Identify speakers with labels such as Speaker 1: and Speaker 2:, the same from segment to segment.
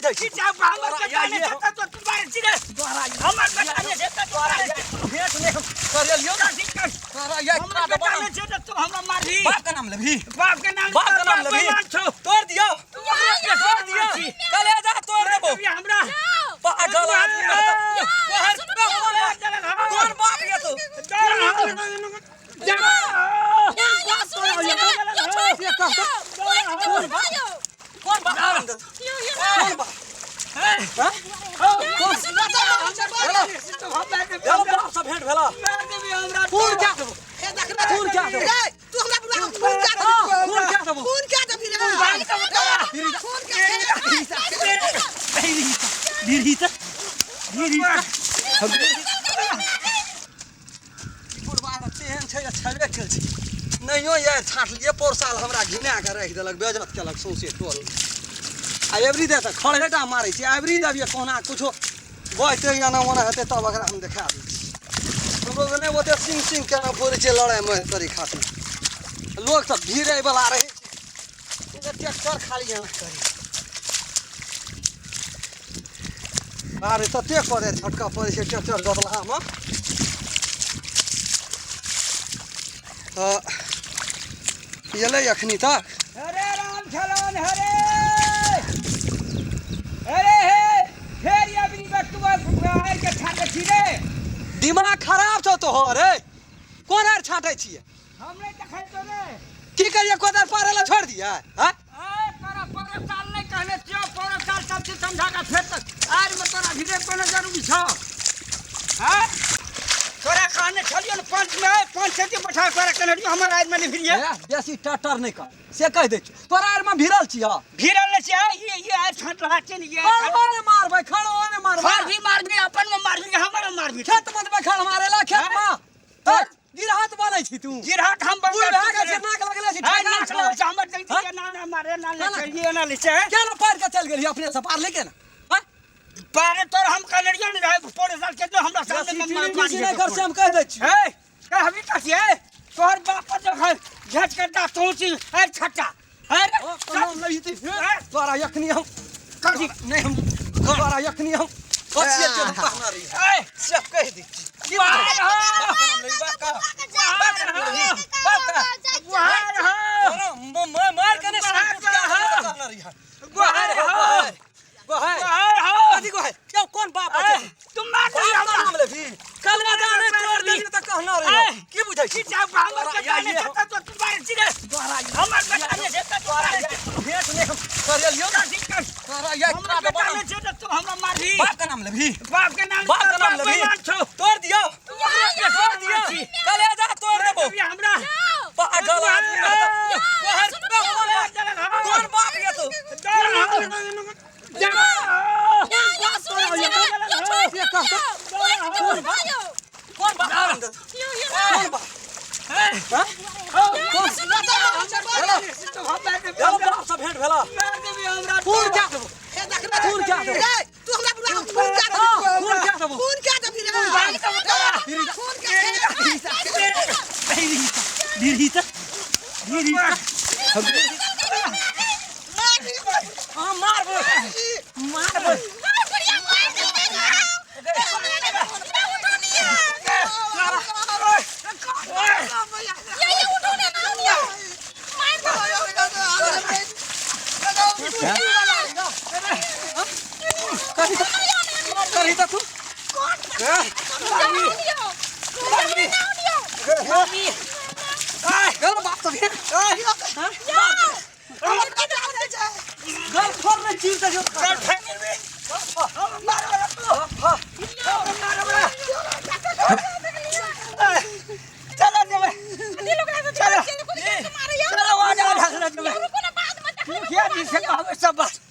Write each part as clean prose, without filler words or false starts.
Speaker 1: बुझै छी
Speaker 2: चाप हमर बेटाने से तो तुम्हारे चिरे
Speaker 1: तोरा
Speaker 2: हमर बेटाने से तो
Speaker 1: तोरा भेट नहीं हम करियो ना तोरा ये
Speaker 2: हमर बेटाने से तो हमरा मारही
Speaker 1: बाप का नाम लेबी
Speaker 2: बाप के नाम
Speaker 1: लेबी तोड़ दियो तोड़ दियो कलेजा तोड़ देबो
Speaker 2: हमरा
Speaker 1: पागल आदमी कौन बाप ये तू कौन बाप सब भेंट भेला खून क्या देबो खून क्या देबो
Speaker 3: तू हमरा बुला खून क्या देबो खून क्या देबो
Speaker 1: नहियो ये छाट लिए पोर साल हमरा घिना के रख देलक बेइज्जत केलक सौंसे टोल आ एवरी दे त खड़ेटा मारै छी एवरी दबिए कोना कुछो बइते या ना ओना हेते तब अगर हम देखा दै छी हमरो ने ओते सिंग सिंग केना पड़ै छै लड़ाई में करी खातिर लोग सब भीड़े वाला रहे छै ट्रैक्टर खाली यहाँ करी अरे तते करे झटका पड़ै छै ट्रैक्टर दबला में येले अखनी तक
Speaker 2: हरे राम छलन हरे अरे हे फेर या बिन बटुआ फुफार के ठाके छी रे
Speaker 1: दिमाग खराब छौ तो हो रे कोन आर छाटै छियै
Speaker 2: हमरे देखै तो रे
Speaker 1: की करिए कोदर पारेला छोड़ दिया हैं
Speaker 2: ए तोरा पर साल नहीं कहले छियो पर साल सब चीज समझा के फेर तक आज में तोरा भिड़े कोनो जरूरी छ हैं तोरा कहने छलियो न पंच में पंच से बैठा कर कनड़ियो हमर आज में नहीं भिड़िए
Speaker 1: बेसी टटर नहीं कर से कह दे तोरा आर में भिड़ल छियै
Speaker 2: भिड़ल छै ये आज छट रहा छै ये
Speaker 1: खड़ो ने मारबै खड़ो ने मारबै
Speaker 2: मार भी अपन में मार भी हमर में मार भी
Speaker 1: खेत मत में खड़ मारेला खेत में गिरहत बनै छी तू
Speaker 2: गिरहत हम बन
Speaker 1: बुढ़ भागे छै नाक लगले छी ठाई नाक
Speaker 2: हमर जंती के ना मारे ना ले ये ना ले छै
Speaker 1: क्या न पार के चल गेली अपने से पार लेके ना
Speaker 2: पारे तोर हम कनड़ियो नहीं रहे पोरे साल के तो हमरा सामने में मार
Speaker 1: नहीं कर से हम कह दे छी
Speaker 2: ए कहबी कसिए तोर बाप जो है झट के दा सोची ए छट्टा अरे
Speaker 1: हम नहीं थी तोरा यखनी हम
Speaker 2: कथि
Speaker 1: नहीं हम तोरा यखनी हम बचिए के कहना रही
Speaker 2: ए
Speaker 1: सब कह दी मार के ने कहना रही क्यों कौन बाप है
Speaker 2: तुम मार
Speaker 1: नाम ले भी कल ना जाने तोड़ दे त कहना रही की बुझै छी
Speaker 2: चाप हमर बेटाने से तो तुम्हारे चिरे हमर बेटाने से तो तुम्हारे
Speaker 1: भेट नहीं हम करियो ना तोरा ये
Speaker 2: हमर बेटाने से तो हमरा मारही
Speaker 1: बाप का नाम लेबी
Speaker 2: बाप के नाम
Speaker 1: लेबी तोड़ दियो कलेजा तोड़ देबो
Speaker 2: हमरा
Speaker 1: पागल आदमी कौन बाप ये तू कौन बाप सब भेंट भेला खून क्या देबो खून क्या देबो
Speaker 3: तू हमरा बुला खून क्या देबो खून क्या देबो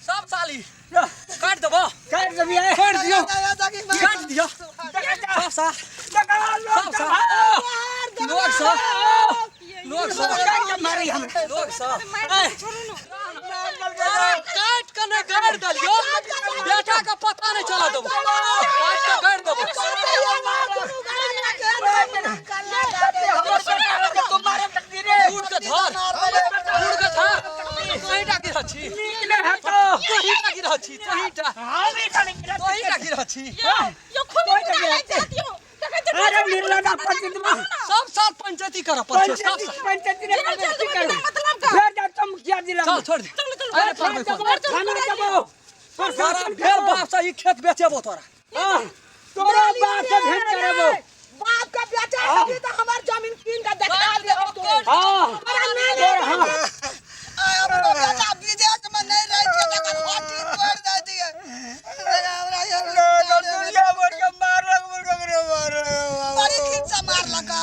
Speaker 1: सब साली काट दबो
Speaker 2: काट दियो
Speaker 1: काट दियो सब लोग
Speaker 2: मारी हम
Speaker 1: लोग काट के न गाड़ दलियो बेटा का पता नहीं चला दबो काट के गाड़ दबो
Speaker 2: तुम्हारे तकदीरे
Speaker 1: उड़ के धर कहीं डाके छी
Speaker 2: निकले हटो
Speaker 1: तोही का गिरह छी तोही टा
Speaker 2: हम ई खाने गिरा
Speaker 1: तोही का गिरह छी
Speaker 3: यो खून बुझाइ जातियो
Speaker 2: अरे निर्लज पंचायत में
Speaker 1: सब साल पंचायती कर पर सब
Speaker 2: पंचायत ने पंचायत करो
Speaker 3: मतलब का
Speaker 2: फिर जा तुम क्या जिला
Speaker 1: चल छोड़ दे अरे
Speaker 2: खाना दबो पर
Speaker 1: सारा ढेर बाप से ई खेत बेचेबो तोरा
Speaker 2: तोरा बाप से भेंट करबो
Speaker 3: बाप का बेटा अभी तो हमार जमीन कीन का देखा दे तो
Speaker 2: हां
Speaker 3: अब तो बेटा विदेश में नहीं रह के तकर फाटी तोड़ दे दिए हमरा
Speaker 2: दुनिया भर के मार
Speaker 3: बड़ी किन से मार लगा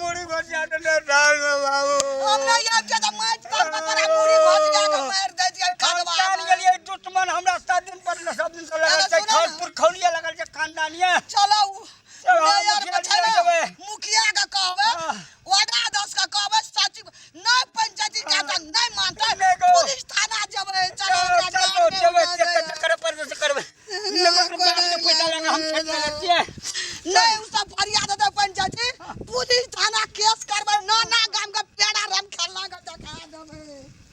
Speaker 2: मुड़ी घर जाते ने डाल बाबू
Speaker 3: हमरा ये के तो मार पर तोरा मुड़ी घोट के मार दे दिए खगवा
Speaker 2: जान गेलिए दुश्मन हमरा 7 दिन पर सब दिन से लगल छै खानपुर खौलिया लगल छै खानदानिया
Speaker 3: चलो
Speaker 2: चलो
Speaker 3: मुखिया का कहबे वादा 10 का कहबे सच नहीं पंचायती का तो नहीं मानते पुलिस थाना जबे चलो
Speaker 2: चलो करे पर से करबे नगर के पैसा लेना हम खेत में लगती है
Speaker 3: नहीं